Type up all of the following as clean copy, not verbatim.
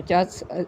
50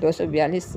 242